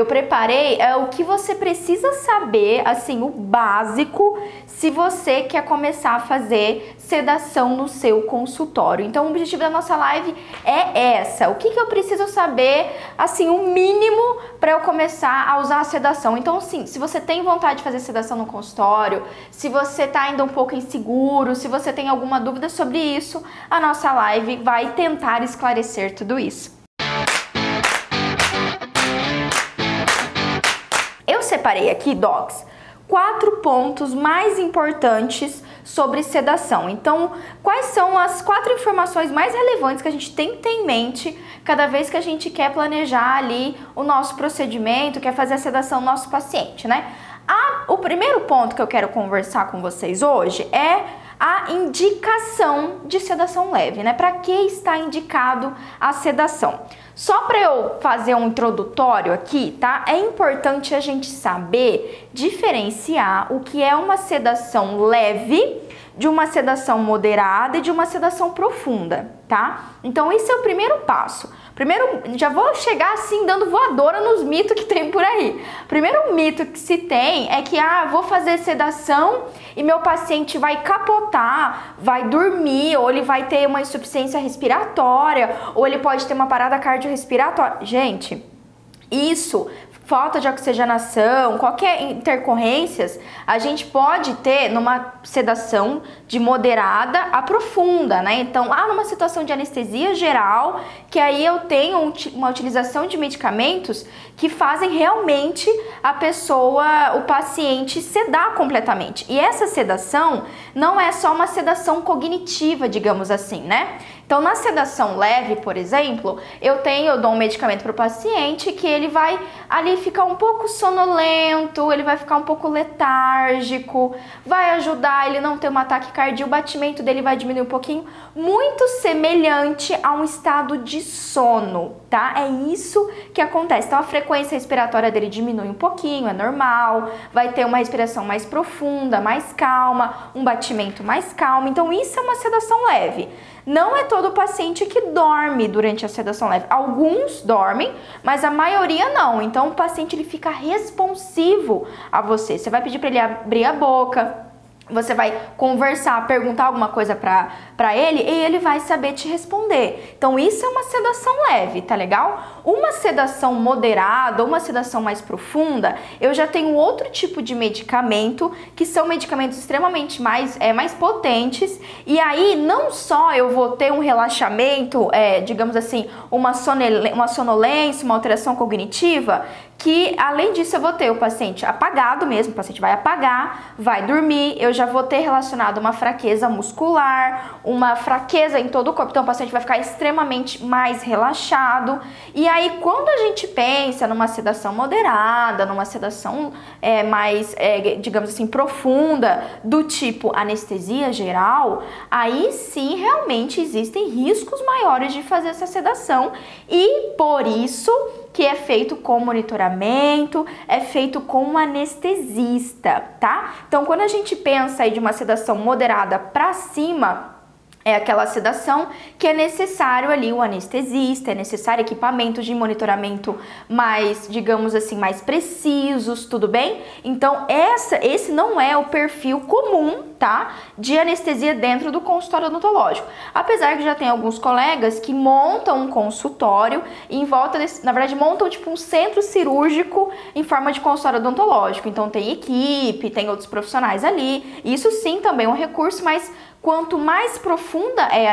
eu preparei o que você precisa saber, assim, o básico, se você quer começar a fazer sedação no seu consultório. Então, o objetivo da nossa live é essa. O que eu preciso saber, assim, o mínimo para eu começar a usar a sedação. Então, assim, se você tem vontade de fazer sedação no consultório, se você tá ainda um pouco inseguro, se você tem alguma dúvida sobre isso, a nossa live vai tentar esclarecer tudo isso. Eu separei aqui, docs, 4 pontos mais importantes sobre sedação. Então, quais são as 4 informações mais relevantes que a gente tem que ter em mente cada vez que a gente quer planejar ali o nosso procedimento, quer fazer a sedação do nosso paciente, né? O primeiro ponto que eu quero conversar com vocês hoje é a indicação de sedação leve, né? Para que está indicado a sedação? Só para eu fazer um introdutório aqui, tá? É importante a gente saber diferenciar o que é uma sedação leve de uma sedação moderada e de uma sedação profunda, tá? Então, esse é o primeiro passo. Primeiro, já vou chegar assim dando voadora nos mitos que tem por aí. Primeiro mito que se tem é que, vou fazer sedação e meu paciente vai capotar, vai dormir, ou ele vai ter uma insuficiência respiratória, ou ele pode ter uma parada cardiorrespiratória. Gente, isso, falta de oxigenação, qualquer intercorrências, a gente pode ter numa sedação de moderada a profunda, né? Então, numa situação de anestesia geral, que aí eu tenho uma utilização de medicamentos que fazem realmente a pessoa, o paciente, sedar completamente. E essa sedação não é só uma sedação cognitiva, digamos assim, né? Então, na sedação leve, por exemplo, eu dou um medicamento para o paciente que ele vai ali ficar um pouco sonolento, ele vai ficar um pouco letárgico, vai ajudar ele não ter um ataque cardíaco, o batimento dele vai diminuir um pouquinho, muito semelhante a um estado de sono, tá? É isso que acontece. Então, a frequência respiratória dele diminui um pouquinho, é normal, vai ter uma respiração mais profunda, mais calma, um batimento mais calmo. Então, isso é uma sedação leve. Não é todo paciente que dorme durante a sedação leve. Alguns dormem, mas a maioria não. Então, o paciente ele fica responsivo a você. Você vai pedir para ele abrir a boca, você vai conversar, perguntar alguma coisa pra ele e ele vai saber te responder. Então, isso é uma sedação leve, tá legal? Uma sedação moderada ou uma sedação mais profunda, eu já tenho outro tipo de medicamento, que são medicamentos extremamente mais potentes. E aí, não só eu vou ter um relaxamento, digamos assim, uma sonolência, uma alteração cognitiva, que além disso eu vou ter o paciente apagado mesmo, o paciente vai apagar, vai dormir, eu já vou ter relacionado uma fraqueza muscular, uma fraqueza em todo o corpo, então o paciente vai ficar extremamente mais relaxado. E aí quando a gente pensa numa sedação moderada, numa sedação mais, digamos assim, profunda, do tipo anestesia geral, aí sim realmente existem riscos maiores de fazer essa sedação e por isso que é feito com monitoramento, é feito com um anestesista, tá? Então, quando a gente pensa aí de uma sedação moderada para cima, é aquela sedação que é necessário ali o anestesista, é necessário equipamentos de monitoramento mais, digamos assim, mais precisos, tudo bem? Então, esse não é o perfil comum, tá? De anestesia dentro do consultório odontológico. Apesar que já tem alguns colegas que montam um consultório e em volta desse, na verdade, montam tipo um centro cirúrgico em forma de consultório odontológico. Então, tem equipe, tem outros profissionais ali. Isso sim também é um recurso, mas quanto mais profunda é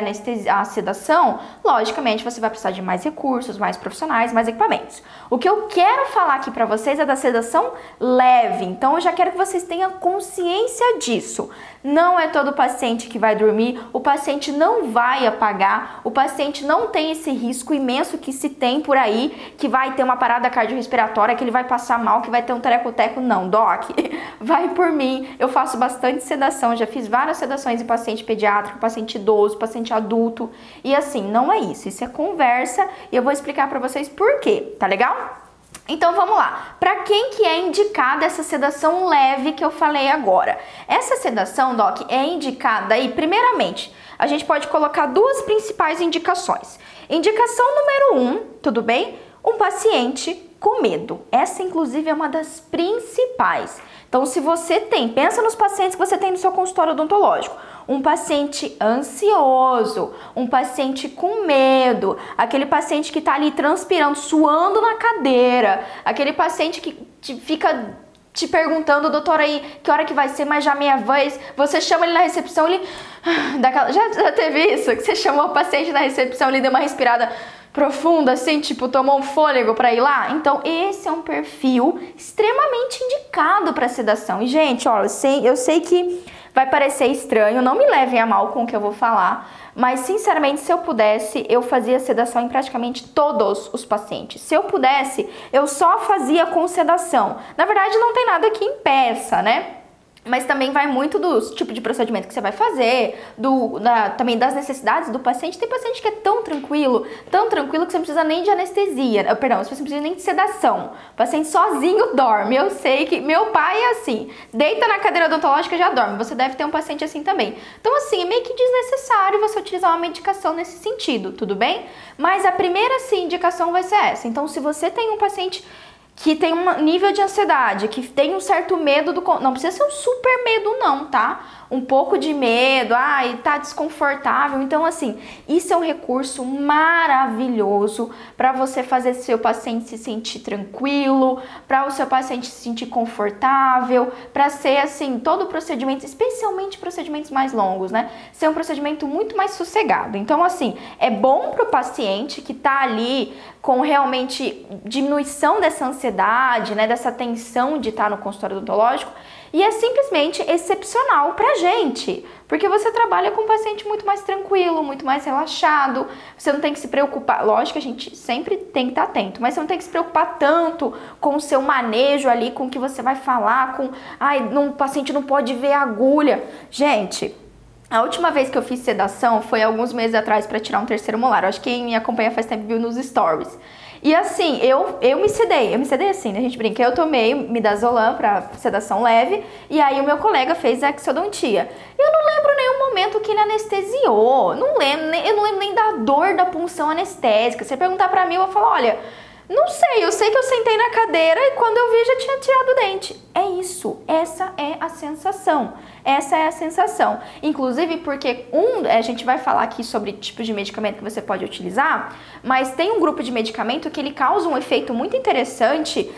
a sedação, logicamente você vai precisar de mais recursos, mais profissionais, mais equipamentos. O que eu quero falar aqui para vocês é da sedação leve, então eu já quero que vocês tenham consciência disso. Não é todo paciente que vai dormir, o paciente não vai apagar, o paciente não tem esse risco imenso que se tem por aí, que vai ter uma parada cardiorrespiratória, que ele vai passar mal, que vai ter um tereco-teco. Não, doc, vai por mim. Eu faço bastante sedação, já fiz várias sedações em paciente pediátrico, paciente idoso, paciente adulto, e assim, não é isso. Isso é conversa e eu vou explicar pra vocês por quê, tá legal? Então vamos lá, para quem que é indicada essa sedação leve que eu falei agora? Essa sedação, doc, é indicada aí, primeiramente, a gente pode colocar duas principais indicações. Indicação número 1, tudo bem? Um paciente com medo. Essa, inclusive, é uma das principais. Então, se você pensa nos pacientes que você tem no seu consultório odontológico. Um paciente ansioso, um paciente com medo, aquele paciente que tá ali transpirando, suando na cadeira, aquele paciente que fica te perguntando, doutora, aí, que hora que vai ser, mas já meia vez, você chama ele na recepção, ele... Já teve isso? Que você chamou o paciente na recepção, ele deu uma respirada profunda, assim, tipo, tomou um fôlego pra ir lá? Então, esse é um perfil extremamente indicado pra sedação. E, gente, ó, eu sei que vai parecer estranho, não me levem a mal com o que eu vou falar, mas, sinceramente, se eu pudesse, eu fazia sedação em praticamente todos os pacientes. Se eu pudesse, eu só fazia com sedação. Na verdade, não tem nada que impeça, né? Mas também vai muito do tipo de procedimento que você vai fazer, também das necessidades do paciente. Tem paciente que é tão tranquilo que você não precisa nem de anestesia. Perdão, você não precisa nem de sedação. O paciente sozinho dorme. Eu sei que meu pai é assim, deita na cadeira odontológica e já dorme. Você deve ter um paciente assim também. Então, assim, é meio que desnecessário você utilizar uma medicação nesse sentido, tudo bem? Mas a primeira, sim, indicação vai ser essa. Então, se você tem um paciente que tem um nível de ansiedade, que tem um certo medo não precisa ser um super medo não, tá? Um pouco de medo, tá desconfortável. Então, assim, isso é um recurso maravilhoso para você fazer seu paciente se sentir tranquilo, para o seu paciente se sentir confortável, para ser, assim, todo o procedimento, especialmente procedimentos mais longos, né? Ser um procedimento muito mais sossegado. Então, assim, é bom para o paciente que tá ali com realmente diminuição dessa ansiedade, né? Dessa tensão de estar no consultório odontológico. E é simplesmente excepcional pra gente, porque você trabalha com um paciente muito mais tranquilo, muito mais relaxado, você não tem que se preocupar, lógico que a gente sempre tem que estar atento, mas você não tem que se preocupar tanto com o seu manejo ali, com o que você vai falar, o paciente não pode ver a agulha. Gente, a última vez que eu fiz sedação foi alguns meses atrás para tirar um terceiro molar, eu acho que quem me acompanha faz tempo viu nos stories. E assim, eu me sedei assim, né, a gente brinca, eu tomei midazolam pra sedação leve, e aí o meu colega fez a exodontia. Eu não lembro nenhum momento que ele anestesiou, eu não lembro nem da dor da punção anestésica. Se você perguntar pra mim, eu vou falar, olha, não sei, eu sei que eu sentei na cadeira e quando eu vi já tinha tirado o dente. É isso, essa é a sensação. Essa é a sensação. Inclusive porque a gente vai falar aqui sobre tipos de medicamento que você pode utilizar, mas tem um grupo de medicamento que ele causa um efeito muito interessante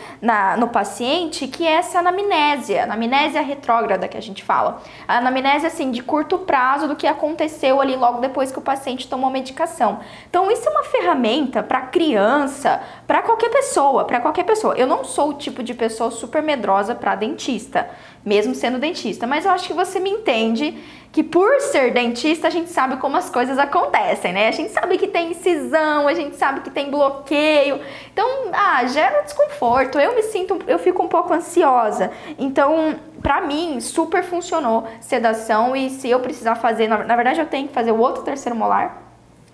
no paciente, que é essa anamnésia retrógrada que a gente fala. A anamnésia, assim, de curto prazo do que aconteceu ali logo depois que o paciente tomou a medicação. Então isso é uma ferramenta para criança, para qualquer pessoa, Eu não sou o tipo de pessoa super medrosa para dentista, mesmo sendo dentista, mas eu acho que você me entende que por ser dentista a gente sabe como as coisas acontecem, né? A gente sabe que tem incisão, a gente sabe que tem bloqueio, então, gera desconforto, eu fico um pouco ansiosa, então, pra mim, super funcionou sedação e se eu precisar fazer, na verdade eu tenho que fazer o outro terceiro molar,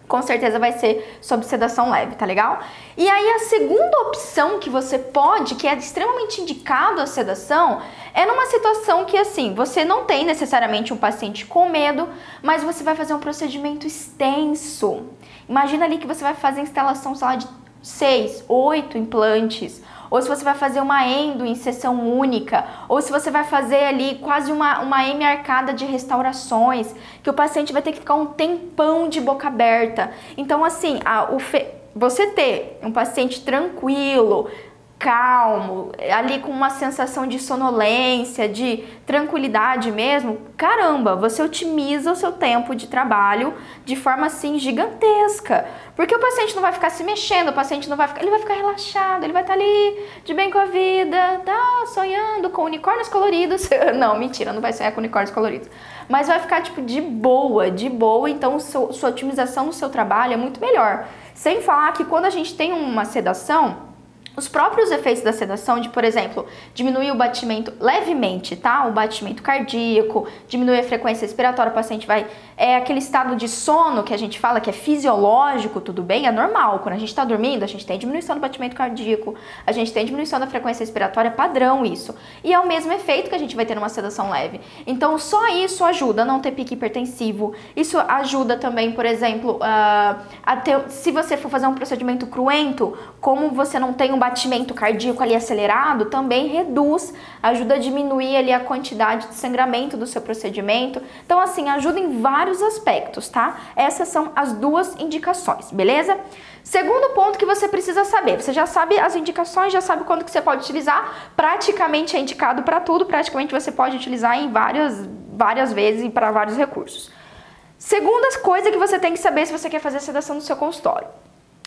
com certeza vai ser sob sedação leve, tá legal? E aí a segunda opção que você pode, que é extremamente indicado a sedação, é numa situação que assim, você não tem necessariamente um paciente com medo, mas você vai fazer um procedimento extenso. Imagina ali que você vai fazer a instalação, sei lá, de 6, 8 implantes, ou se você vai fazer uma endo em sessão única, ou se você vai fazer ali quase uma hemiarcada de restaurações, que o paciente vai ter que ficar um tempão de boca aberta. Então, assim, você ter um paciente tranquilo, calmo, ali com uma sensação de sonolência, de tranquilidade mesmo, caramba, você otimiza o seu tempo de trabalho de forma assim gigantesca, porque o paciente não vai ficar se mexendo, ele vai ficar relaxado, ele vai estar ali de bem com a vida, sonhando com unicórnios coloridos. Não, mentira, não vai sonhar com unicórnios coloridos, mas vai ficar tipo de boa, então sua otimização no seu trabalho é muito melhor. Sem falar que quando a gente tem uma sedação, os próprios efeitos da sedação de, por exemplo, diminuir o batimento levemente, tá? O batimento cardíaco, diminuir a frequência respiratória, o paciente vai... É aquele estado de sono que a gente fala que é fisiológico, tudo bem? É normal. Quando a gente tá dormindo, a gente tem diminuição do batimento cardíaco, a gente tem diminuição da frequência respiratória, padrão isso. E é o mesmo efeito que a gente vai ter numa sedação leve. Então, só isso ajuda a não ter pique hipertensivo. Isso ajuda também, por exemplo, se você for fazer um procedimento cruento, como você não tem um batimento cardíaco ali acelerado, também reduz, ajuda a diminuir ali a quantidade de sangramento do seu procedimento. Então, assim, ajuda em vários aspectos, tá? Essas são as duas indicações, beleza? Segundo ponto que você precisa saber, você já sabe as indicações, já sabe quando que você pode utilizar, praticamente é indicado para tudo, praticamente você pode utilizar em várias vezes e para vários recursos. Segunda coisa que você tem que saber se você quer fazer sedação no seu consultório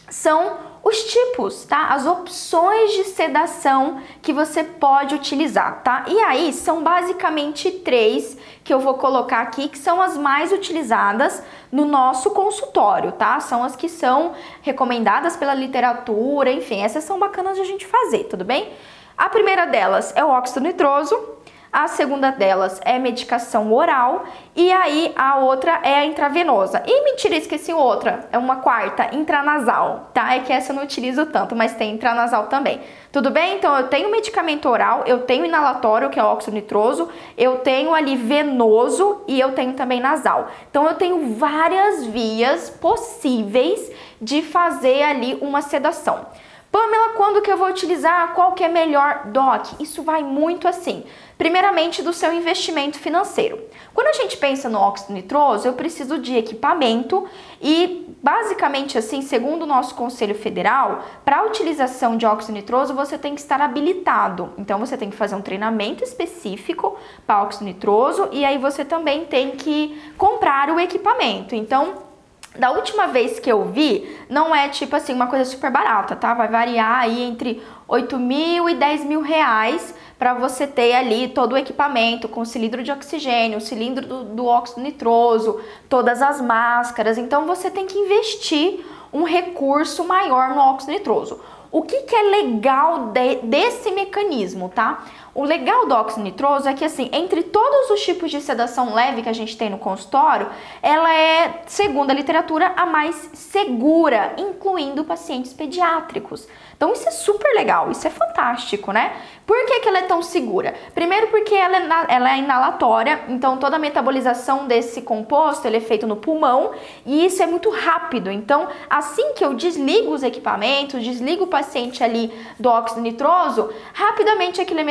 são os tipos, tá? As opções de sedação que você pode utilizar, tá? E aí são basicamente 3 que eu vou colocar aqui, que são as mais utilizadas no nosso consultório, tá? São as que são recomendadas pela literatura, enfim, essas são bacanas de a gente fazer, tudo bem? A primeira delas é o óxido nitroso. A segunda delas é medicação oral e aí a outra é a intravenosa. E mentira, esqueci outra, é uma quarta, intranasal, tá? É que essa eu não utilizo tanto, mas tem intranasal também. Tudo bem? Então eu tenho medicamento oral, eu tenho inalatório, que é o óxido nitroso, eu tenho ali venoso e eu tenho também nasal. Então eu tenho várias vias possíveis de fazer ali uma sedação. Pamela, quando que eu vou utilizar? Qual que é melhor? Doc, isso vai muito assim. Primeiramente do seu investimento financeiro. Quando a gente pensa no óxido nitroso, eu preciso de equipamento e basicamente assim, segundo o nosso Conselho Federal, para a utilização de óxido nitroso você tem que estar habilitado. Então você tem que fazer um treinamento específico para óxido nitroso e aí você também tem que comprar o equipamento. Então, da última vez que eu vi, não é tipo assim uma coisa super barata, tá? Vai variar aí entre 8 mil e 10 mil reais para você ter ali todo o equipamento com cilindro de oxigênio, cilindro do óxido nitroso, todas as máscaras. Então você tem que investir um recurso maior no óxido nitroso. O que é legal desse mecanismo, tá? O legal do óxido nitroso é que, assim, entre todos os tipos de sedação leve que a gente tem no consultório, ela é, segundo a literatura, a mais segura, incluindo pacientes pediátricos. Então isso é super legal, isso é fantástico, né? Por que ela é tão segura? Primeiro porque ela é inalatória, então toda a metabolização desse composto ele é feito no pulmão e isso é muito rápido. Então assim que eu desligo os equipamentos, desligo o paciente ali do óxido nitroso, rapidamente aquilo é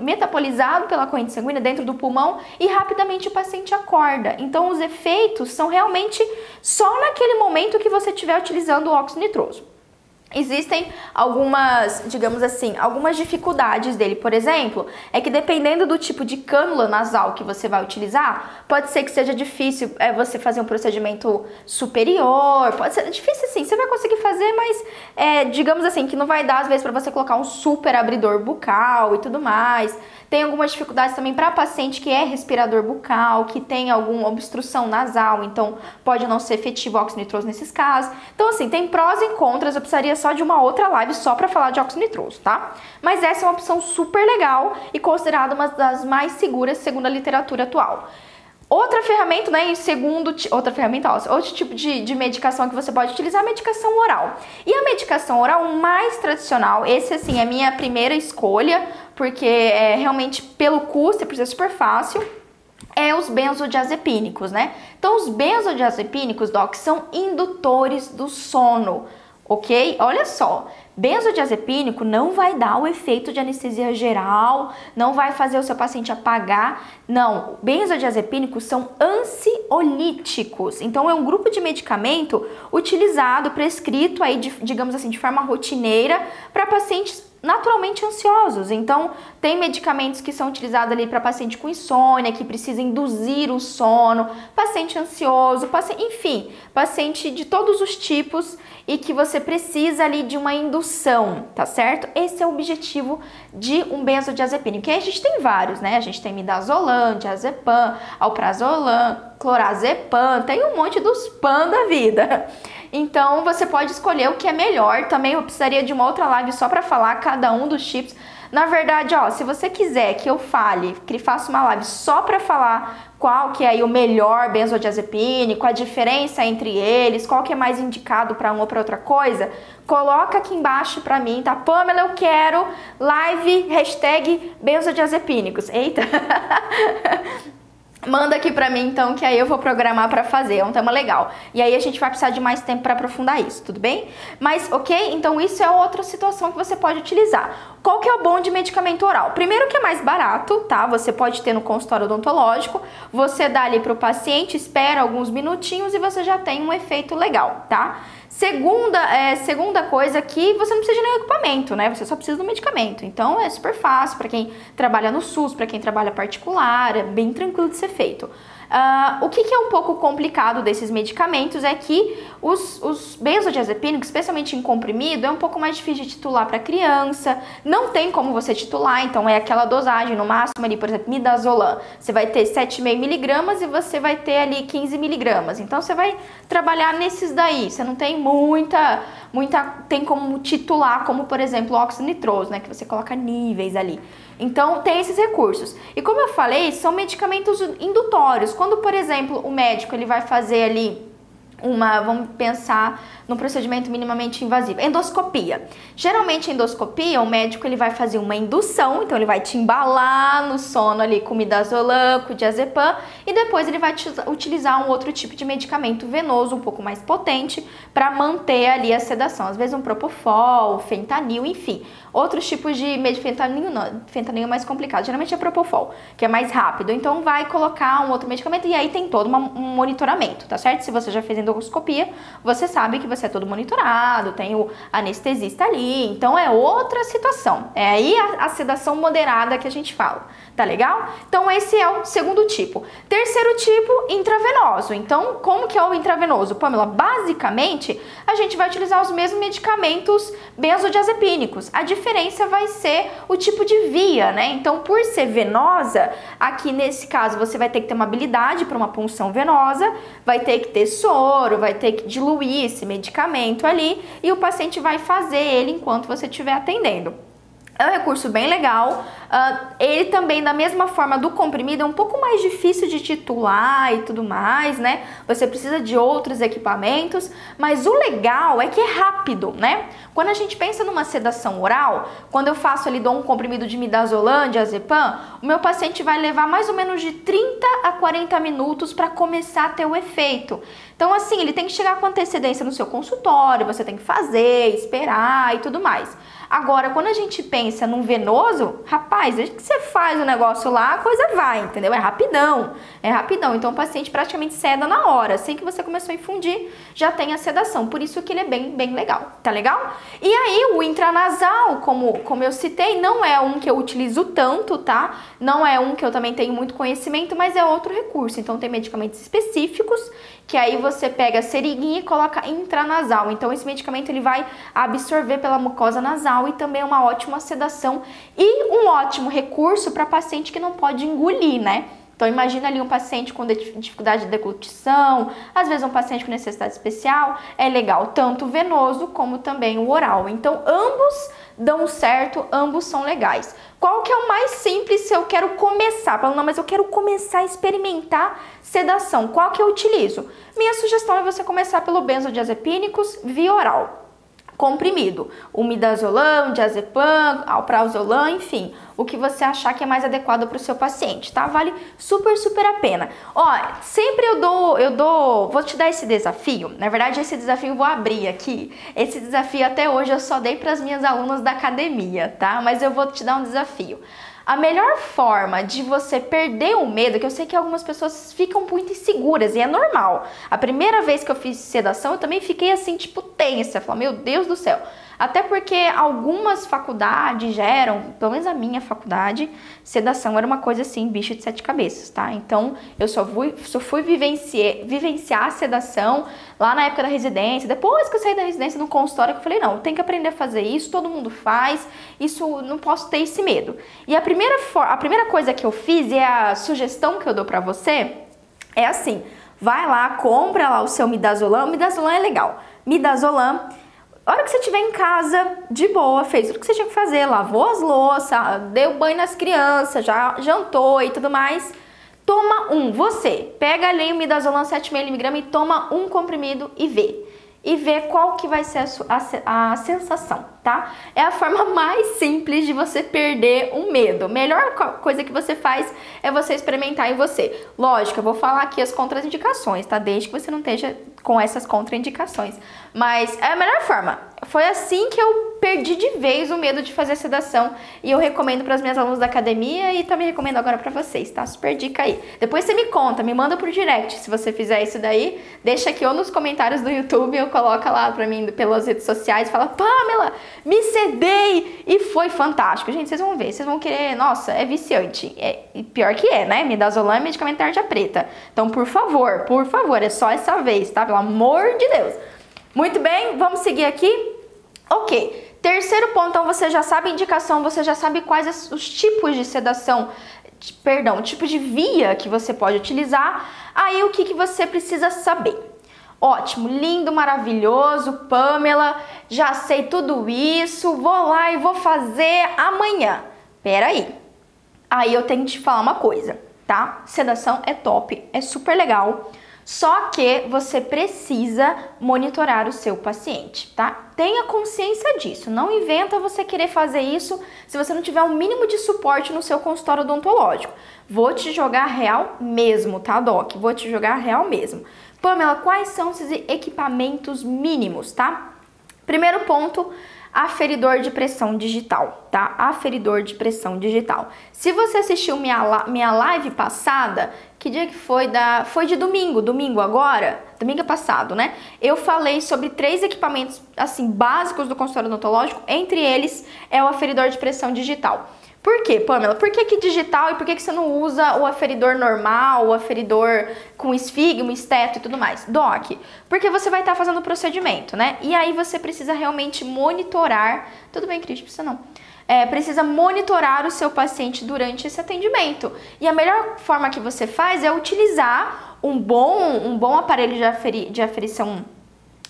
metabolizado pela corrente sanguínea dentro do pulmão e rapidamente o paciente acorda. Então os efeitos são realmente só naquele momento que você estiver utilizando o óxido nitroso. Existem algumas, digamos assim, algumas dificuldades dele. Por exemplo, é que dependendo do tipo de cânula nasal que você vai utilizar, pode ser que seja difícil você fazer um procedimento superior, pode ser difícil sim, você vai conseguir fazer, mas digamos assim, que não vai dar às vezes para você colocar um super abridor bucal e tudo mais. Tem algumas dificuldades também para paciente que é respirador bucal, que tem alguma obstrução nasal, então pode não ser efetivo o óxido nitroso nesses casos. Então assim, tem prós e contras, eu precisaria só de uma outra live só para falar de óxido nitroso, tá? Mas essa é uma opção super legal e considerada uma das mais seguras segundo a literatura atual. Outra ferramenta, né, outro tipo de medicação que você pode utilizar é a medicação oral. E a medicação oral mais tradicional, esse assim é a minha primeira escolha, porque realmente pelo custo, por ser super fácil, é os benzodiazepínicos, né? Então os benzodiazepínicos, doc, são indutores do sono. Ok? Olha só, benzodiazepínico não vai dar o efeito de anestesia geral, não vai fazer o seu paciente apagar, não. Benzodiazepínicos são ansiolíticos, então é um grupo de medicamento utilizado, prescrito aí, digamos assim, de forma rotineira para pacientes naturalmente ansiosos. Então, tem medicamentos que são utilizados ali para paciente com insônia, que precisa induzir o sono, paciente ansioso, enfim, paciente de todos os tipos e que você precisa ali de uma indução, tá certo? Esse é o objetivo de um benzodiazepínico. Que a gente tem vários, né? A gente tem midazolam, diazepam, alprazolam, clorazepam, tem um monte dos pan da vida. Então você pode escolher o que é melhor. Também eu precisaria de uma outra live só para falar cada um dos tipos. Na verdade, ó, se você quiser que eu fale, que faça uma live só para falar qual que é aí o melhor benzodiazepínico, a diferença entre eles, qual que é mais indicado para uma ou para outra coisa, coloca aqui embaixo para mim, tá? Pamela, eu quero live #benzodiazepínicos. Eita! Manda aqui pra mim, então, que aí eu vou programar pra fazer, é um tema legal. E aí a gente vai precisar de mais tempo pra aprofundar isso, tudo bem? Mas, ok? Então isso é outra situação que você pode utilizar. Qual que é o bom de medicamento oral? Primeiro que é mais barato, tá? Você pode ter no consultório odontológico, você dá ali pro paciente, espera alguns minutinhos e você já tem um efeito legal, tá? Segunda coisa que você não precisa de nenhum equipamento, né? Você só precisa do medicamento. Então é super fácil para quem trabalha no SUS, para quem trabalha particular, é bem tranquilo de ser feito. O que é um pouco complicado desses medicamentos é que os benzodiazepínicos, especialmente em comprimido, é um pouco mais difícil de titular para criança, não tem como você titular, então é aquela dosagem, no máximo ali, por exemplo, midazolam, você vai ter 7,5 miligramas e você vai ter ali 15 miligramas, então você vai trabalhar nesses daí, você não tem tem como titular, como por exemplo o óxido nitroso, né, que você coloca níveis ali. Então tem esses recursos. E como eu falei, são medicamentos indutórios. Quando, por exemplo, o médico ele vai fazer ali vamos pensar num procedimento minimamente invasivo, endoscopia. Geralmente a endoscopia, o médico ele vai fazer uma indução, então ele vai te embalar no sono ali com midazolam, com diazepam, e depois ele vai utilizar um outro tipo de medicamento venoso, um pouco mais potente, para manter ali a sedação. Às vezes um propofol, fentanil, enfim. Outros tipos de fentanil não, fentanil é mais complicado, geralmente é propofol, que é mais rápido. Então vai colocar um outro medicamento e aí tem todo um monitoramento, tá certo? Se você já fez endoscopia, você sabe que você é todo monitorado, tem o anestesista ali, então é outra situação. É aí a sedação moderada que a gente fala, tá legal? Então esse é o segundo tipo. Terceiro tipo, intravenoso. Então, como que é o intravenoso, Pamela? Basicamente, a gente vai utilizar os mesmos medicamentos benzodiazepínicos. A diferença vai ser o tipo de via, né? Então, por ser venosa, aqui nesse caso você vai ter que ter uma habilidade para uma punção venosa, vai ter que ter soro, vai ter que diluir esse medicamento ali e o paciente vai fazer ele enquanto você estiver atendendo. É um recurso bem legal, ele também, da mesma forma do comprimido, é um pouco mais difícil de titular e tudo mais, né? Você precisa de outros equipamentos, mas o legal é que é rápido, né? Quando a gente pensa numa sedação oral, quando eu faço ali, dou um comprimido de midazolam, diazepam, o meu paciente vai levar mais ou menos de 30 a 40 minutos para começar a ter o efeito. Então, assim, ele tem que chegar com antecedência no seu consultório, você tem que fazer, esperar e tudo mais. Agora, quando a gente pensa num venoso, rapaz, desde que você faz o negócio lá, a coisa vai, entendeu? É rapidão, é rapidão. Então, o paciente praticamente ceda na hora. Assim que você começou a infundir, já tem a sedação. Por isso que ele é bem legal, tá legal? E aí, o intranasal, como eu citei, não é um que eu utilizo tanto, tá? Não é um que eu também tenho muito conhecimento, mas é outro recurso. Então, tem medicamentos específicos, que aí você pega a seringuinha e coloca intranasal. Então, esse medicamento ele vai absorver pela mucosa nasal e também é uma ótima sedação e um ótimo recurso para paciente que não pode engolir, né? Então, imagina ali um paciente com dificuldade de deglutição, às vezes um paciente com necessidade especial, é legal tanto o venoso como também o oral. Então, ambos dão certo, ambos são legais. Qual que é o mais simples se eu quero começar? Falando, não, mas eu quero começar a experimentar sedação. Qual que eu utilizo? Minha sugestão é você começar pelo benzodiazepínicos via oral. Comprimido, o midazolam, diazepam, alprazolam, enfim, o que você achar que é mais adequado para o seu paciente, tá? Vale super a pena. Ó, sempre vou te dar esse desafio, na verdade esse desafio eu vou abrir aqui, esse desafio até hoje eu só dei para as minhas alunas da academia, tá? Mas eu vou te dar um desafio. A melhor forma de você perder o medo, que eu sei que algumas pessoas ficam muito inseguras e é normal. A primeira vez que eu fiz sedação, eu também fiquei assim, tipo, tensa. Falei, meu Deus do céu. Até porque algumas faculdades geram, pelo menos a minha faculdade, sedação era uma coisa assim, bicho de sete cabeças, tá? Então, eu só fui vivenciar a sedação lá na época da residência. Depois que eu saí da residência no consultório, eu falei, não, tem que aprender a fazer isso, todo mundo faz, isso, não posso ter esse medo. E a primeira coisa que eu fiz, e a sugestão que eu dou pra você, é assim, vai lá, compra lá o seu midazolam, o midazolam é legal, midazolam. A hora que você estiver em casa, de boa, fez tudo o que você tinha que fazer, lavou as louças, deu banho nas crianças, já jantou e tudo mais, toma você pega ali o midazolam 7,5mg e toma um comprimido e vê qual que vai ser a sensação, tá? tá? É a forma mais simples de você perder o medo. A melhor coisa que você faz é você experimentar em você. Lógico, eu vou falar aqui as contraindicações, tá? Desde que você não esteja com essas contraindicações. Mas é a melhor forma. Foi assim que eu perdi de vez o medo de fazer sedação. E eu recomendo para as minhas alunas da academia e também recomendo agora para vocês, tá? Super dica aí. Depois você me conta, me manda por direct se você fizer isso daí. Deixa aqui ou nos comentários do YouTube ou coloca lá para mim pelas redes sociais. Fala, Pamela, me sedei e foi fantástico. Gente, vocês vão ver, vocês vão querer... Nossa, é viciante. E pior que é, né? Midazolam é medicamento tarja preta. Então, por favor, é só essa vez, tá? Pelo amor de Deus. Muito bem, vamos seguir aqui? Ok. Terceiro ponto, então você já sabe a indicação, você já sabe quais os tipos de sedação, tipo de via que você pode utilizar. Aí o que você precisa saber? Ótimo, lindo, maravilhoso, Pamela, já sei tudo isso, vou lá e vou fazer amanhã. Peraí, aí eu tenho que te falar uma coisa, tá? Sedação é top, é super legal. Só que você precisa monitorar o seu paciente, tá? Tenha consciência disso. Não inventa você querer fazer isso se você não tiver um mínimo de suporte no seu consultório odontológico. Vou te jogar real mesmo, tá, Doc? Vou te jogar real mesmo. Pamela, quais são esses equipamentos mínimos, tá? Primeiro ponto, aferidor de pressão digital, tá? Aferidor de pressão digital. Se você assistiu minha live passada, que dia que foi? Foi de domingo agora, domingo passado, né? Eu falei sobre 3 equipamentos, assim, básicos do consultório odontológico, entre eles é o aferidor de pressão digital. Por quê, Pamela? Por que digital e por que você não usa o aferidor normal, o aferidor com esfigmo, esteto e tudo mais? Doc, porque você vai estar fazendo o procedimento, né? E aí você precisa realmente monitorar... Tudo bem, Cris, precisa não. Precisa monitorar o seu paciente durante esse atendimento. E a melhor forma que você faz é utilizar um bom aparelho de aferição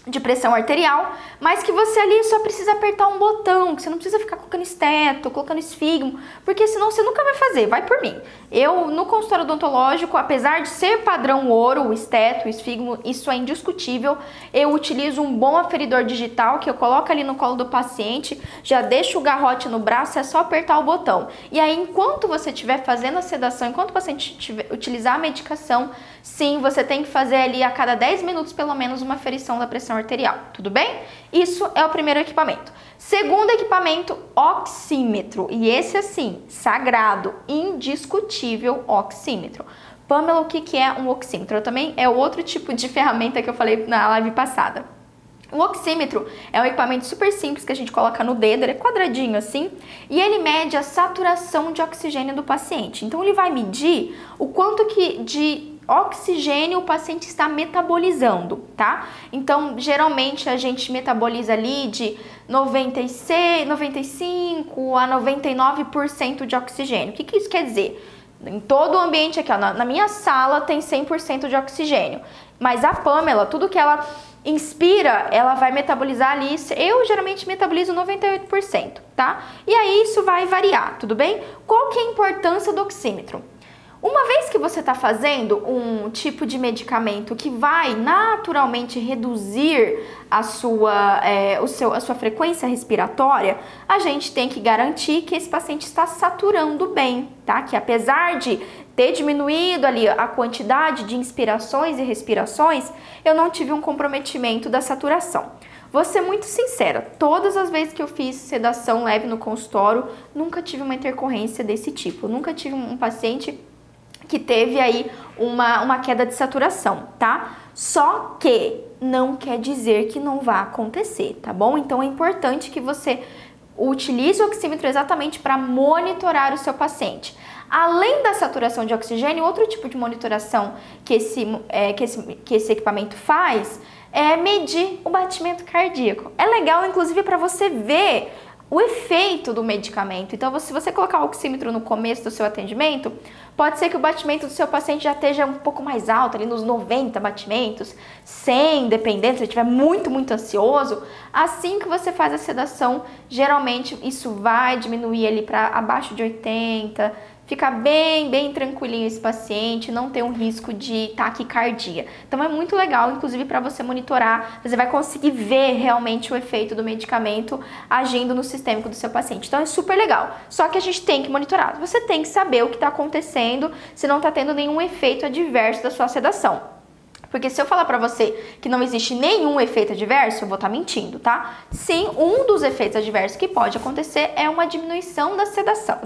de pressão arterial, mas que você ali só precisa apertar um botão, que você não precisa ficar colocando esteto, colocando esfigmo, porque senão você nunca vai fazer, vai por mim. Eu, no consultório odontológico, apesar de ser padrão ouro, o esteto, o esfigmo, isso é indiscutível, eu utilizo um bom aferidor digital, que eu coloco ali no colo do paciente, já deixo o garrote no braço, é só apertar o botão. E aí, enquanto você estiver fazendo a sedação, enquanto o paciente utilizar a medicação, sim, você tem que fazer ali a cada 10 minutos, pelo menos, uma aferição da pressão arterial, tudo bem? Isso é o primeiro equipamento. Segundo equipamento, oxímetro. E esse, assim, sagrado, indiscutível oxímetro. Pamela, o que é um oxímetro? Também é outro tipo de ferramenta que eu falei na live passada. O oxímetro é um equipamento super simples que a gente coloca no dedo, ele é quadradinho assim, e ele mede a saturação de oxigênio do paciente. Então, ele vai medir o quanto de oxigênio o paciente está metabolizando, tá? Então, geralmente a gente metaboliza ali de 95 a 99% de oxigênio. O que isso quer dizer? Em todo o ambiente aqui, ó, na minha sala tem 100% de oxigênio, mas a Pamela, tudo que ela inspira, ela vai metabolizar ali, eu geralmente metabolizo 98%, tá? E aí isso vai variar, tudo bem? Qual que é a importância do oxímetro? Uma vez que você está fazendo um tipo de medicamento que vai naturalmente reduzir a sua frequência respiratória, a gente tem que garantir que esse paciente está saturando bem, tá? Que apesar de ter diminuído ali a quantidade de inspirações e respirações, eu não tive um comprometimento da saturação. Vou ser muito sincera, todas as vezes que eu fiz sedação leve no consultório, nunca tive uma intercorrência desse tipo, nunca tive um paciente que teve aí uma queda de saturação, tá? Só que não quer dizer que não vá acontecer, tá bom? Então é importante que você utilize o oxímetro exatamente para monitorar o seu paciente. Além da saturação de oxigênio, outro tipo de monitoração que esse equipamento faz é medir o batimento cardíaco. É legal, inclusive, para você ver o efeito do medicamento. Então, se você colocar o oxímetro no começo do seu atendimento, pode ser que o batimento do seu paciente já esteja um pouco mais alto, ali nos 90 batimentos, 100, dependendo, se ele estiver muito, muito ansioso. Assim que você faz a sedação, geralmente isso vai diminuir ali para abaixo de 80, ficar bem tranquilinho esse paciente, não ter um risco de taquicardia. Então é muito legal, inclusive para você monitorar, você vai conseguir ver realmente o efeito do medicamento agindo no sistêmico do seu paciente. Então é super legal, só que a gente tem que monitorar, você tem que saber o que está acontecendo, se não está tendo nenhum efeito adverso da sua sedação. Porque se eu falar pra você que não existe nenhum efeito adverso, eu vou estar mentindo, tá? Sim, um dos efeitos adversos que pode acontecer é uma diminuição da sedação,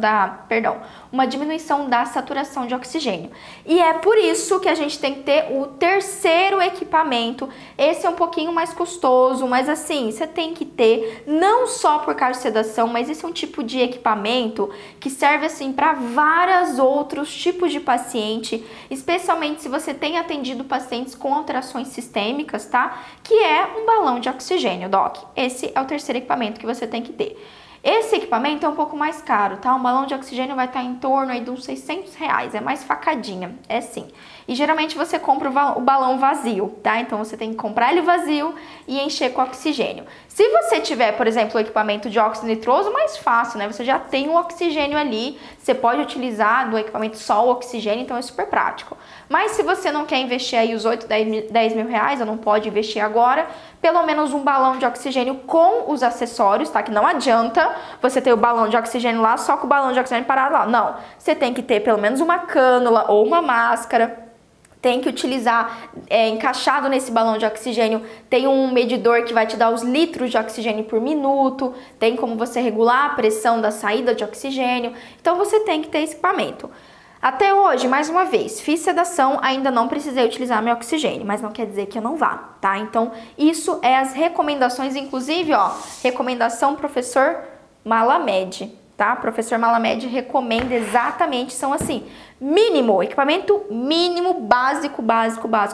uma diminuição da saturação de oxigênio. E é por isso que a gente tem que ter o terceiro equipamento. Esse é um pouquinho mais custoso, mas assim, você tem que ter, não só por causa de sedação, mas esse é um tipo de equipamento que serve assim para vários outros tipos de paciente, especialmente se você tem atendido pacientes com alterações sistêmicas, tá? Que é um balão de oxigênio, doc. Esse é o terceiro equipamento que você tem que ter. Esse equipamento é um pouco mais caro, tá? Um balão de oxigênio vai estar em torno aí de uns R$600, é mais facadinha, é sim. E geralmente você compra o balão vazio, tá? Então você tem que comprar ele vazio e encher com oxigênio. Se você tiver, por exemplo, o equipamento de óxido nitroso, mais fácil, né? Você já tem o oxigênio ali, você pode utilizar do equipamento só o oxigênio, então é super prático. Mas se você não quer investir aí os 8, 10 mil reais, ou não pode investir agora, pelo menos um balão de oxigênio com os acessórios, tá? Que não adianta você ter o balão de oxigênio lá só com o balão de oxigênio parado lá. Não, você tem que ter pelo menos uma cânula ou uma máscara. Tem que utilizar, encaixado nesse balão de oxigênio, tem um medidor que vai te dar os litros de oxigênio por minuto, tem como você regular a pressão da saída de oxigênio, então você tem que ter esse equipamento. Até hoje, mais uma vez, fiz sedação, ainda não precisei utilizar meu oxigênio, mas não quer dizer que eu não vá, tá? Então, isso é as recomendações, inclusive, ó, recomendação professor Malamed, tá? Professor Malamed recomenda exatamente, são assim, mínimo, equipamento mínimo, básico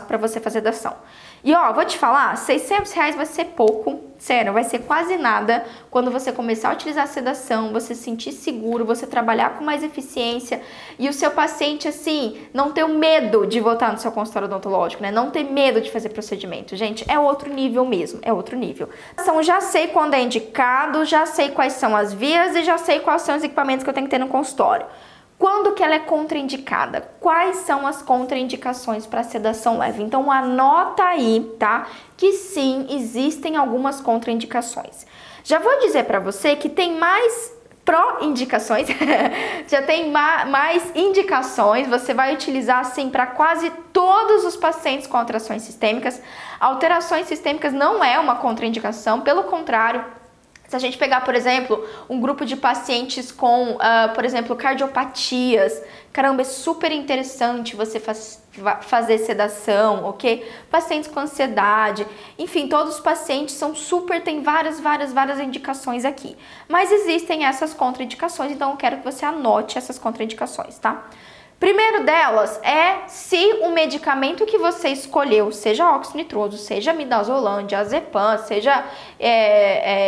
para você fazer sedação. E ó, vou te falar, R$600 vai ser pouco, sério, vai ser quase nada quando você começar a utilizar a sedação, você se sentir seguro, você trabalhar com mais eficiência e o seu paciente, assim, não ter o medo de voltar no seu consultório odontológico, né? Não ter medo de fazer procedimento. Gente, é outro nível mesmo, é outro nível. Então, já sei quando é indicado, já sei quais são as vias e já sei quais são os equipamentos que eu tenho que ter no consultório. Quando que ela é contraindicada? Quais são as contraindicações para sedação leve? Então anota aí, tá? Que sim, existem algumas contraindicações. Já vou dizer para você que tem mais pró-indicações, já tem mais indicações, você vai utilizar assim para quase todos os pacientes com alterações sistêmicas. Alterações sistêmicas não é uma contraindicação, pelo contrário. Se a gente pegar, por exemplo, um grupo de pacientes com, por exemplo, cardiopatias, caramba, é super interessante você fazer sedação, ok? Pacientes com ansiedade, enfim, todos os pacientes tem várias indicações aqui. Mas existem essas contraindicações, então eu quero que você anote essas contraindicações, tá? Primeiro delas é se o medicamento que você escolheu, seja óxido nitroso, seja midazolam, diazepam, seja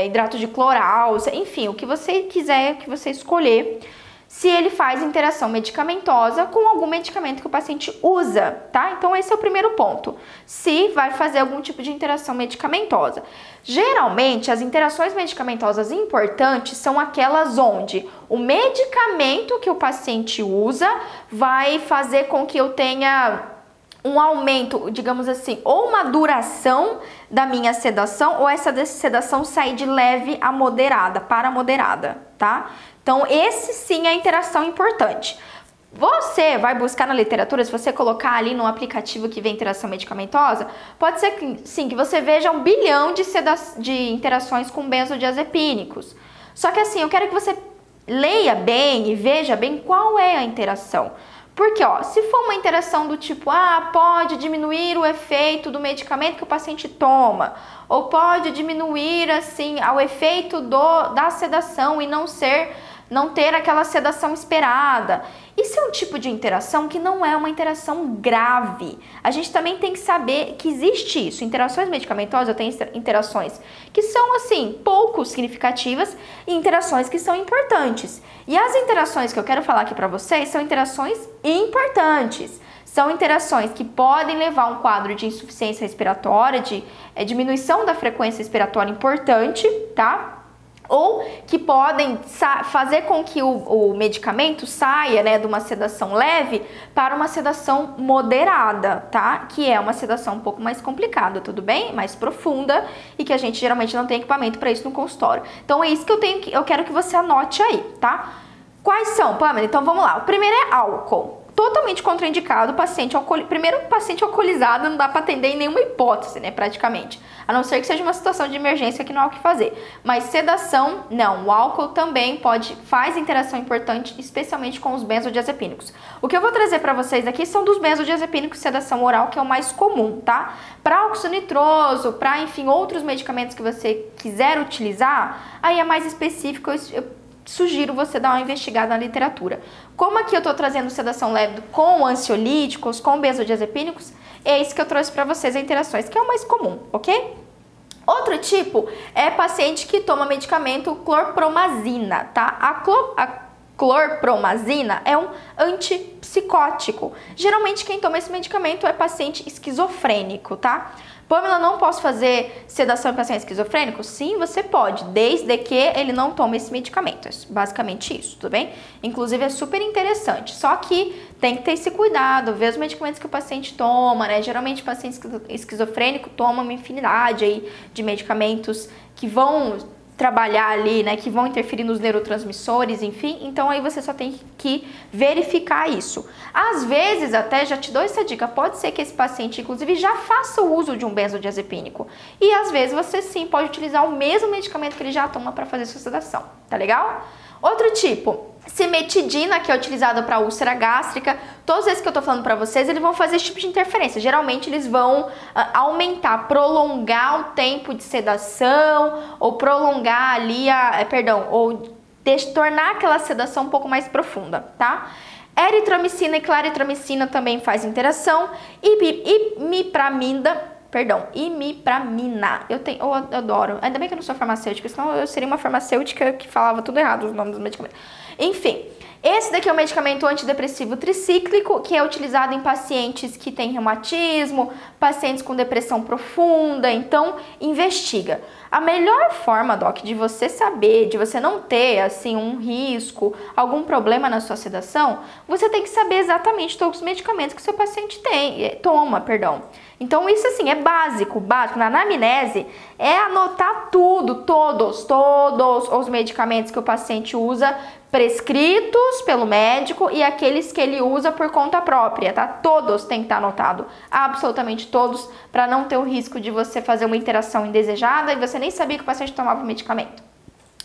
hidrato de cloral, enfim, o que você quiser, que você escolher, se ele faz interação medicamentosa com algum medicamento que o paciente usa, tá? Então esse é o primeiro ponto, se vai fazer algum tipo de interação medicamentosa. Geralmente, as interações medicamentosas importantes são aquelas onde o medicamento que o paciente usa vai fazer com que eu tenha um aumento, digamos assim, ou uma duração da minha sedação, ou essa sedação sair de leve a moderada, para moderada, tá? Então, esse sim é a interação importante. Você vai buscar na literatura, se você colocar ali no aplicativo que vem interação medicamentosa, pode ser que, sim, que você veja 1 bilhão de interações com benzodiazepínicos. Só que assim, eu quero que você leia bem e veja bem qual é a interação. Porque, ó, se for uma interação do tipo, pode diminuir o efeito do medicamento que o paciente toma, ou pode diminuir, assim, o efeito da sedação e não ter aquela sedação esperada. Isso é um tipo de interação que não é uma interação grave. A gente também tem que saber que existe isso. Interações medicamentosas, tem interações que são, assim, pouco significativas e interações que são importantes. E as interações que eu quero falar aqui para vocês são interações importantes. São interações que podem levar a um quadro de insuficiência respiratória, de diminuição da frequência respiratória importante, tá? ou que podem fazer com que o medicamento saia, né, de uma sedação leve para uma sedação moderada, tá? Que é uma sedação um pouco mais complicada, tudo bem? Mais profunda e que a gente geralmente não tem equipamento para isso no consultório. Então é isso que eu quero que você anote aí, tá? Quais são, Pamela? Então vamos lá. O primeiro é álcool. Totalmente contraindicado, primeiro paciente alcoolizado não dá para atender em nenhuma hipótese, né, praticamente. A não ser que seja uma situação de emergência que não há o que fazer. Mas sedação, não. O álcool também faz interação importante, especialmente com os benzodiazepínicos. O que eu vou trazer para vocês aqui são dos benzodiazepínicos sedação oral, que é o mais comum, tá? Para óxido nitroso, para, enfim, outros medicamentos que você quiser utilizar, aí é mais específico, eu sugiro você dar uma investigada na literatura. Como aqui eu tô trazendo sedação leve com ansiolíticos, com benzodiazepínicos, é isso que eu trouxe para vocês, as interações, que é o mais comum, ok? Outro tipo é paciente que toma medicamento clorpromazina, tá? A clorpromazina é um antipsicótico. Geralmente quem toma esse medicamento é paciente esquizofrênico, tá? Pamela, não posso fazer sedação em paciente esquizofrênico? Sim, você pode, desde que ele não tome esse medicamento. É basicamente isso, tudo bem? Inclusive é super interessante, só que tem que ter esse cuidado, ver os medicamentos que o paciente toma, né? Geralmente o paciente esquizofrênico toma uma infinidade aí de medicamentos que vão trabalhar ali, né, que vão interferir nos neurotransmissores, enfim, então aí você só tem que verificar isso. Às vezes, até já te dou essa dica, pode ser que esse paciente, inclusive, já faça o uso de um benzodiazepínico, e às vezes você sim pode utilizar o mesmo medicamento que ele já toma para fazer sua sedação, tá legal? Outro tipo, cimetidina, que é utilizado para úlcera gástrica. Todos esses que eu tô falando para vocês, eles vão fazer esse tipo de interferência. Geralmente eles vão aumentar, prolongar o tempo de sedação, ou prolongar ali tornar aquela sedação um pouco mais profunda, tá? Eritromicina e claritromicina também faz interação. Imipramina. Eu adoro. Ainda bem que eu não sou farmacêutica, senão eu seria uma farmacêutica que falava tudo errado, os nomes dos medicamentos. Enfim, esse daqui é um medicamento antidepressivo tricíclico, que é utilizado em pacientes que têm reumatismo, pacientes com depressão profunda, então investiga. A melhor forma, Doc, de você saber, de você não ter, assim, um risco, algum problema na sua sedação, você tem que saber exatamente todos os medicamentos que o seu paciente toma. Então isso, assim, é básico. Na anamnese é anotar todos os medicamentos que o paciente usa, prescritos pelo médico e aqueles que ele usa por conta própria, tá? Todos têm que estar anotados, absolutamente todos, para não ter o risco de você fazer uma interação indesejada e você nem sabia que o paciente tomava o medicamento.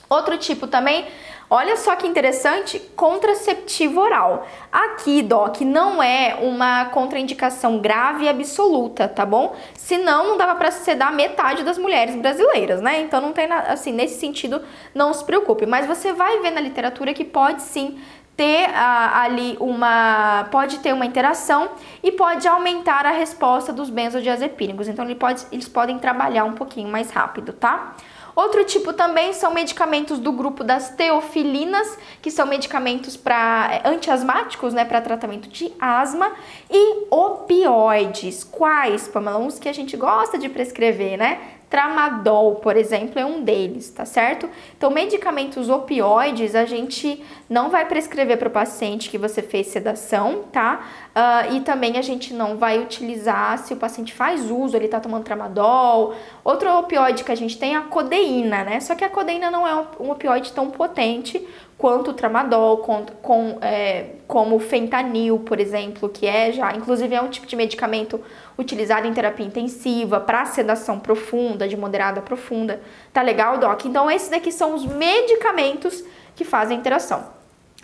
Outro tipo também, olha só que interessante, contraceptivo oral. Aqui, Doc, não é uma contraindicação grave e absoluta, tá bom? Senão não dava para sedar metade das mulheres brasileiras, né? Então não tem nada, assim, nesse sentido, não se preocupe. Mas você vai ver na literatura que pode sim ter pode ter uma interação e pode aumentar a resposta dos benzodiazepínicos. Então eles podem trabalhar um pouquinho mais rápido, tá? Outro tipo também são medicamentos do grupo das teofilinas, que são medicamentos para antiasmáticos, né, para tratamento de asma, e opioides. Quais, Pamela? Uns que a gente gosta de prescrever, né? Tramadol, por exemplo, é um deles, tá certo? Então, medicamentos opioides a gente não vai prescrever para o paciente que você fez sedação, tá? E também a gente não vai utilizar se o paciente faz uso, ele tá tomando tramadol. Outro opioide que a gente tem é a codeína, né? Só que a codeína não é um opioide tão potente quanto o tramadol, como o fentanil, por exemplo, que inclusive é um tipo de medicamento utilizado em terapia intensiva para sedação profunda, de moderada a profunda. Tá legal, Doc? Então esses daqui são os medicamentos que fazem interação.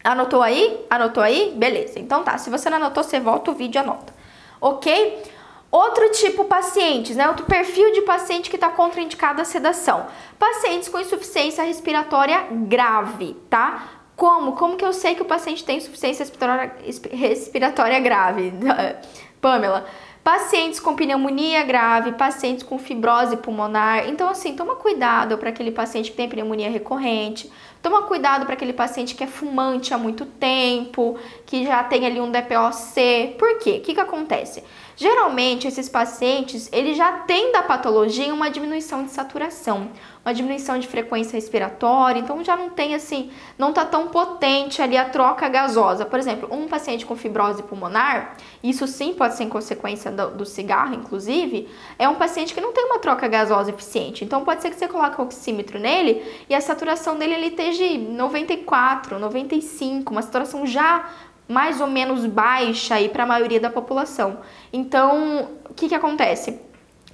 Anotou aí? Anotou aí? Beleza. Então tá, se você não anotou, você volta o vídeo e anota. Ok? Outro tipo, pacientes, né? Outro perfil de paciente que está contraindicado a sedação. Pacientes com insuficiência respiratória grave, tá? Como que eu sei que o paciente tem insuficiência respiratória grave? Pamela, pacientes com pneumonia grave, pacientes com fibrose pulmonar. Então, assim, toma cuidado para aquele paciente que tem pneumonia recorrente. Toma cuidado para aquele paciente que é fumante há muito tempo, que já tem ali um DPOC. Por quê? O que acontece? Geralmente, esses pacientes, eles já têm da patologia uma diminuição de saturação. uma diminuição de frequência respiratória, então já não tem assim, não tá tão potente ali a troca gasosa. Por exemplo, um paciente com fibrose pulmonar, isso sim pode ser em consequência do cigarro, inclusive, é um paciente que não tem uma troca gasosa eficiente. Então pode ser que você coloque o oxímetro nele e a saturação dele ele esteja 94, 95, uma saturação já mais ou menos baixa aí para a maioria da população. Então, o que acontece?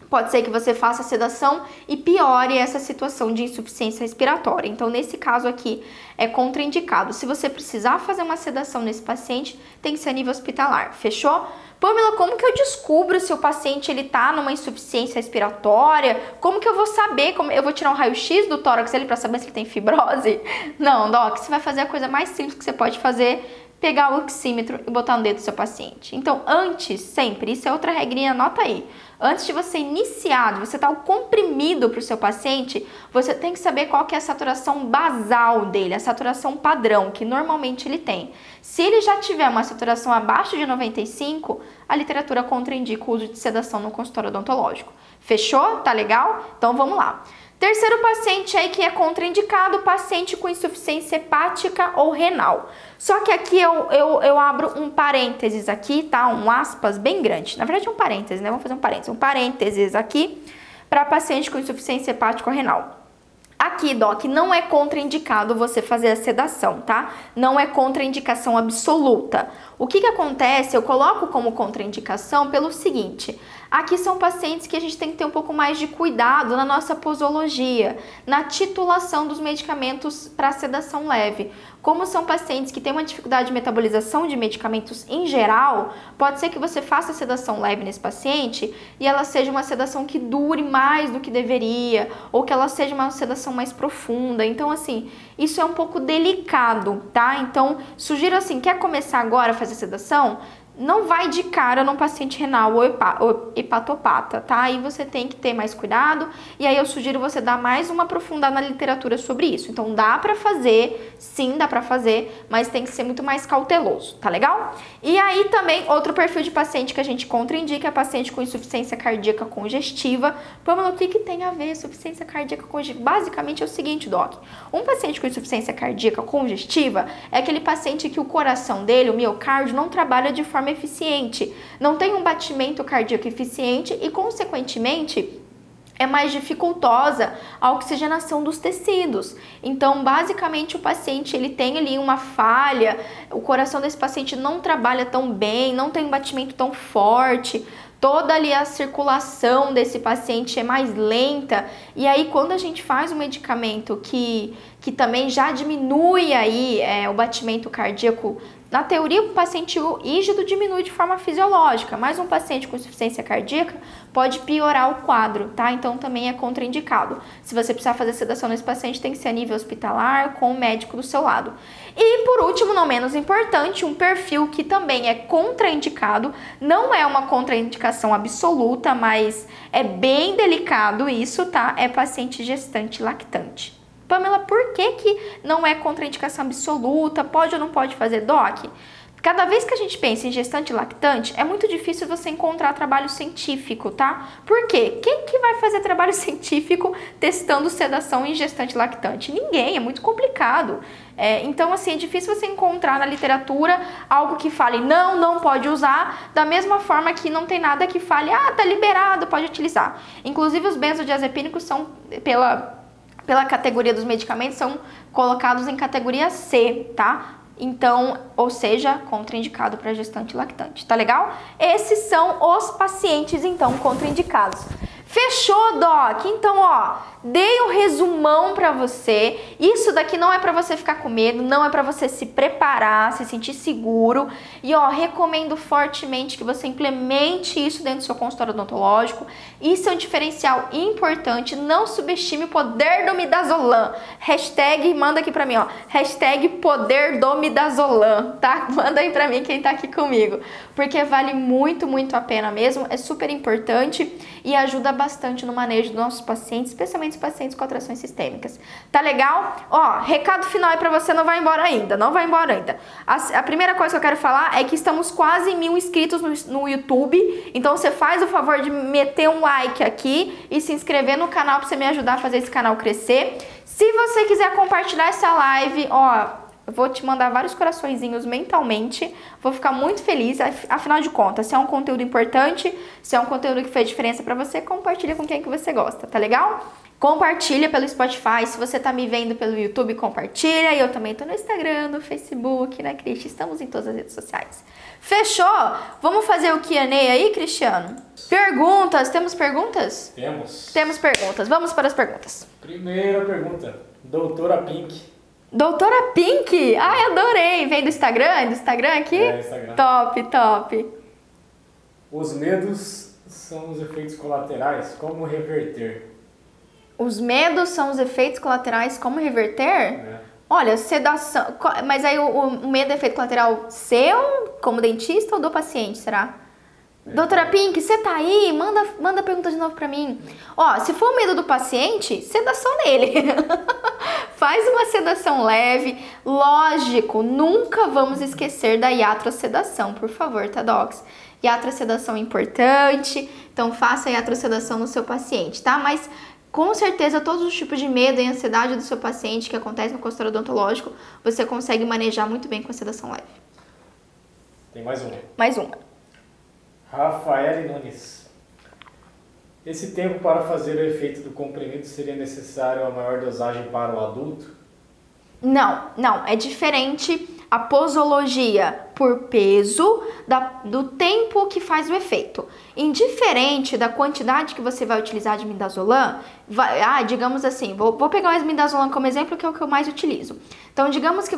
Pode ser que você faça a sedação e piore essa situação de insuficiência respiratória. Então, nesse caso aqui, é contraindicado. Se você precisar fazer uma sedação nesse paciente, tem que ser a nível hospitalar. Fechou? Pamela, como que eu descubro se o paciente ele tá numa insuficiência respiratória? Como que eu vou saber? Eu vou tirar um raio-x do tórax dele para saber se ele tem fibrose? Não, Doc, você vai fazer a coisa mais simples que você pode fazer, pegar o oxímetro e botar no dedo do seu paciente. Então, antes, sempre, isso é outra regrinha, anota aí. Antes de você iniciar, de você dar o comprimido para o seu paciente, você tem que saber qual que é a saturação basal dele, a saturação padrão, que normalmente ele tem. Se ele já tiver uma saturação abaixo de 95, a literatura contraindica o uso de sedação no consultório odontológico. Fechou? Tá legal? Então vamos lá. Terceiro paciente aí que é contraindicado, paciente com insuficiência hepática ou renal. Só que aqui eu abro um parênteses aqui, tá? Um aspas bem grande. Na verdade é um parênteses, né? Vamos fazer um parênteses. Um parênteses aqui para paciente com insuficiência hepática ou renal. Aqui, Doc, não é contraindicado você fazer a sedação, tá? Não é contraindicação absoluta. O que acontece? Eu coloco como contraindicação pelo seguinte: aqui são pacientes que a gente tem que ter um pouco mais de cuidado na nossa posologia, na titulação dos medicamentos para sedação leve. Como são pacientes que têm uma dificuldade de metabolização de medicamentos em geral, pode ser que você faça a sedação leve nesse paciente e ela seja uma sedação que dure mais do que deveria, ou que ela seja uma sedação mais profunda. Então, assim, isso é um pouco delicado, tá? Então, sugiro assim, quer começar agora a fazer sedação? Não vai de cara num paciente renal ou hepatopata, tá? Aí você tem que ter mais cuidado e aí eu sugiro você dar mais uma aprofundada na literatura sobre isso. Então dá pra fazer, sim, dá pra fazer, mas tem que ser muito mais cauteloso, tá legal? E aí também outro perfil de paciente que a gente contraindica é paciente com insuficiência cardíaca congestiva. Pamela, o que tem a ver insuficiência cardíaca congestiva? Basicamente é o seguinte, Doc. Um paciente com insuficiência cardíaca congestiva é aquele paciente que o coração dele, o miocárdio, não trabalha de forma eficiente, não tem um batimento cardíaco eficiente e, consequentemente, é mais dificultosa a oxigenação dos tecidos. Então, basicamente, o paciente ele tem ali uma falha, o coração desse paciente não trabalha tão bem, não tem um batimento tão forte, toda ali a circulação desse paciente é mais lenta, e aí quando a gente faz um medicamento que também já diminui aí o batimento cardíaco, na teoria o paciente rígido diminui de forma fisiológica, mas um paciente com insuficiência cardíaca pode piorar o quadro, tá? Então também é contraindicado. Se você precisar fazer sedação nesse paciente, tem que ser a nível hospitalar, com o médico do seu lado. E por último, não menos importante, um perfil que também é contraindicado, não é uma contraindicação absoluta, mas é bem delicado isso, tá? É paciente gestante lactante. Pamela, por que não é contraindicação absoluta? Pode ou não pode fazer, Doc? Cada vez que a gente pensa em gestante lactante, é muito difícil você encontrar trabalho científico, tá? Por quê? Quem que vai fazer trabalho científico testando sedação em gestante lactante? Ninguém, é muito complicado. Então, assim, é difícil você encontrar na literatura algo que fale não pode usar, da mesma forma que não tem nada que fale, tá liberado, pode utilizar. Inclusive, os benzodiazepínicos são, pela categoria dos medicamentos, são colocados em categoria C, tá? Então, ou seja, contraindicado para gestante lactante, tá legal? Esses são os pacientes, então, contraindicados. Fechou, Doc? Então, ó, dei um resumão pra você. Isso daqui não é pra você ficar com medo, não é pra você se preparar, se sentir seguro. E, ó, recomendo fortemente que você implemente isso dentro do seu consultório odontológico. Isso é um diferencial importante. Não subestime o poder do midazolam. Hashtag, manda aqui pra mim, ó. Hashtag poder do midazolam, tá? Manda aí pra mim quem tá aqui comigo. Porque vale muito, muito a pena mesmo. É super importante e ajuda bastante no manejo dos nossos pacientes, especialmente os pacientes com atrações sistêmicas. Tá legal? Ó, recado final aí pra você, não vai embora ainda, não vai embora ainda. A primeira coisa que eu quero falar é que estamos quase em 1000 inscritos no YouTube, então você faz o favor de meter um like aqui e se inscrever no canal pra você me ajudar a fazer esse canal crescer. Se você quiser compartilhar essa live, ó, eu vou te mandar vários coraçõezinhos mentalmente, vou ficar muito feliz, afinal de contas, se é um conteúdo importante, se é um conteúdo que fez diferença pra você, compartilha com quem que você gosta, tá legal? Compartilha pelo Spotify, se você tá me vendo pelo YouTube, compartilha, e eu também tô no Instagram, no Facebook, né, Cristi? Estamos em todas as redes sociais. Fechou? Vamos fazer o Q&A aí, Cristiano? Perguntas, temos perguntas? Temos. Temos perguntas, vamos para as perguntas. Primeira pergunta, doutora Pink. Doutora Pink? Ai, adorei! Vem do Instagram? É do Instagram aqui? É, Instagram. Top, top. Os medos são os efeitos colaterais, como reverter? Os medos são os efeitos colaterais, como reverter? É. Olha, sedação... Mas aí o medo é efeito colateral seu, como dentista, ou do paciente, será? Doutora Pink, você tá aí? Manda a pergunta de novo pra mim. Ó, se for o medo do paciente, sedação nele. Faz uma sedação leve. Lógico, nunca vamos esquecer da iatrosedação, por favor, tá, docs? Iatrosedação é importante, então faça a iatrosedação no seu paciente, tá? Mas com certeza todos os tipos de medo e ansiedade do seu paciente que acontece no consultório odontológico, você consegue manejar muito bem com a sedação leve. Tem mais uma. Mais uma. Rafael Nunes. Esse tempo para fazer o efeito do comprimido seria necessário a maior dosagem para o adulto? Não, é diferente a posologia por peso do tempo que faz o efeito. Indiferente da quantidade que você vai utilizar de midazolam, digamos assim, vou pegar o midazolam como exemplo, que é o que eu mais utilizo. Então, digamos que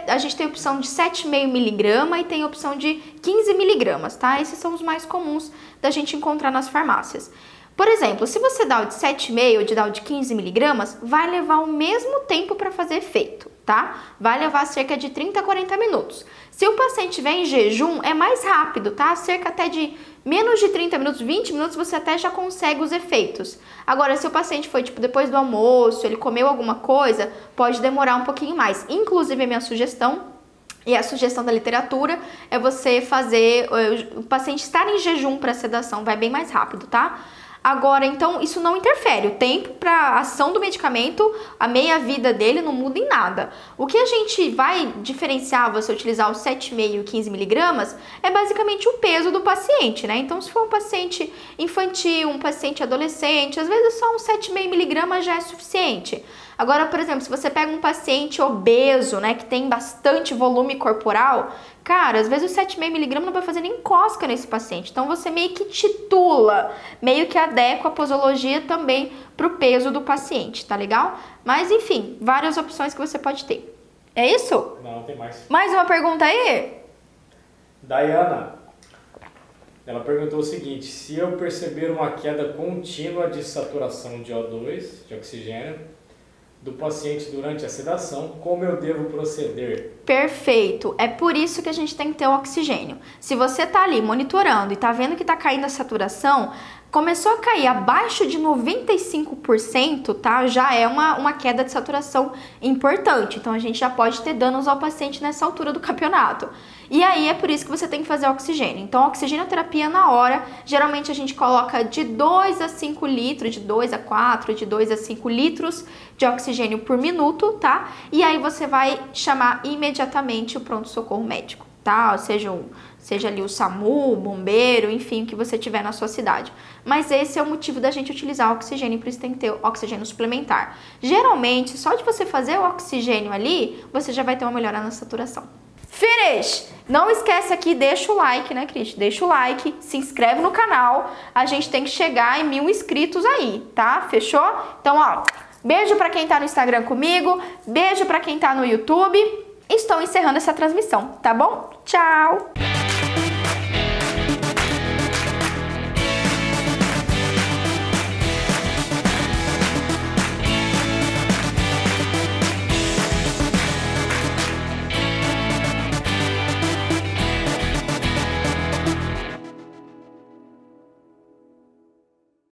a gente tem a opção de 7,5 mg e tem a opção de 15 mg, tá? Esses são os mais comuns da gente encontrar nas farmácias. Por exemplo, se você dá o de 7,5 ou de dar o de 15 mg, vai levar o mesmo tempo para fazer efeito, tá? Vai levar cerca de 30 a 40 minutos. Se o paciente estiver em jejum, é mais rápido, tá? Cerca até de menos de 30 minutos, 20 minutos, você até já consegue os efeitos. Agora, se o paciente foi, tipo, depois do almoço, ele comeu alguma coisa, pode demorar um pouquinho mais. Inclusive, a minha sugestão, e a sugestão da literatura, é você fazer o paciente estar em jejum para sedação, vai bem mais rápido, tá? Agora, então, isso não interfere. O tempo para ação do medicamento, a meia-vida dele não muda em nada. O que a gente vai diferenciar você utilizar os 7,5 e 15 mg é basicamente o peso do paciente, né? Então, se for um paciente infantil, um paciente adolescente, às vezes só um 7,5 mg já é suficiente. Agora, por exemplo, se você pega um paciente obeso, né, que tem bastante volume corporal, cara, às vezes o 7,5 mg não vai fazer nem cosca nesse paciente. Então, você meio que titula, meio que adequa a posologia também pro peso do paciente, tá legal? Mas, enfim, várias opções que você pode ter. É isso? Não, tem mais. Mais uma pergunta aí? Dayana. Ela perguntou o seguinte: se eu perceber uma queda contínua de saturação de O2, de oxigênio, do paciente durante a sedação, como eu devo proceder? Perfeito. É por isso que a gente tem que ter o oxigênio. Se você tá ali monitorando e tá vendo que tá caindo a saturação, começou a cair abaixo de 95%, tá? Já é uma queda de saturação importante. Então, a gente já pode ter danos ao paciente nessa altura do campeonato. E aí, é por isso que você tem que fazer oxigênio. Então, a oxigenoterapia na hora, geralmente a gente coloca de 2 a 5 litros, de 2 a 4, de 2 a 5 litros de oxigênio por minuto, tá? E aí, você vai chamar imediatamente o pronto-socorro médico, tá? Seja ali o SAMU, o bombeiro, enfim, o que você tiver na sua cidade. Mas esse é o motivo da gente utilizar o oxigênio, por isso tem que ter oxigênio suplementar. Geralmente, só de você fazer o oxigênio ali, você já vai ter uma melhora na saturação. Finish! Não esquece aqui, deixa o like, né, Cris? Deixa o like, se inscreve no canal. A gente tem que chegar em 1000 inscritos aí, tá? Fechou? Então, ó, beijo pra quem tá no Instagram comigo, beijo pra quem tá no YouTube. Estou encerrando essa transmissão, tá bom? Tchau!